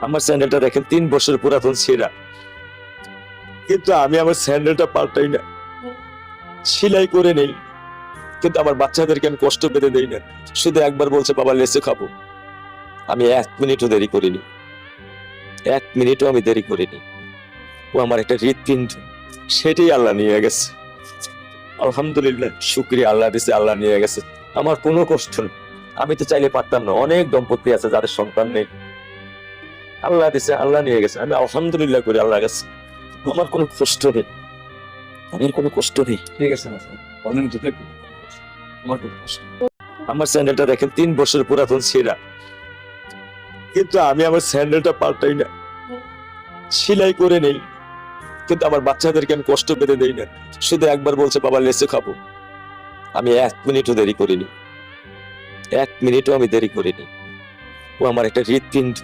আমার স্যান্ডেলটা দেখেন 3 বছর পুরাতন ছেঁড়া, কিন্তু আমি আমার স্যান্ডেলটা পাল্টাই না, সেলাই করে নেই। কিন্তু আমার বাচ্চাদেরকে আমি কষ্ট পেতে দেই না। শুধু একবার বলছে বাবা লেচু খাবো, আমি 1 মিনিটও দেরি করিনি, 1 মিনিটও আমি দেরি করিনি। ও আমার একটা হৃৎপিণ্ড, সেটাই আল্লাহ নিয়ে গেছে। আলহামদুলিল্লাহ, শুকরিয়া, আল্লাহ দিছে, আল্লাহ নিয়ে গেছে। আমার কোনো কষ্ট নেই। আমি তো চাইলে পারতাম না, অনেক দম্পতি আছে যাদের সন্তান নেই, আল্লাহ দিছে, আল্লাহ নিয়ে গেছে। আমি আলহামদুলিল্লাহ করি আল্লাহ গেছে। আমার কোনো কষ্ট নেই, আমার কোনো কষ্ট নেই। ঠিক আছে অনেক দুটো আমার খুব কষ্ট। আমার স্যান্ডেলটা দেখেন 3 বছর পুরাতন ছেঁড়া, কিন্তু আমি আমার স্যান্ডেলটা পাল্টাই না, সেলাই করে নেই। কিন্তু আমার বাচ্চাদেরকে আমি কষ্ট পেতে দেই না। শুধু একবার বলছে বাবা লেচু খাবো, আমি 1 মিনিটও দেরি করিনি, 1 মিনিটও আমি দেরি করিনি। ও আমার একটা হৃৎপিণ্ড,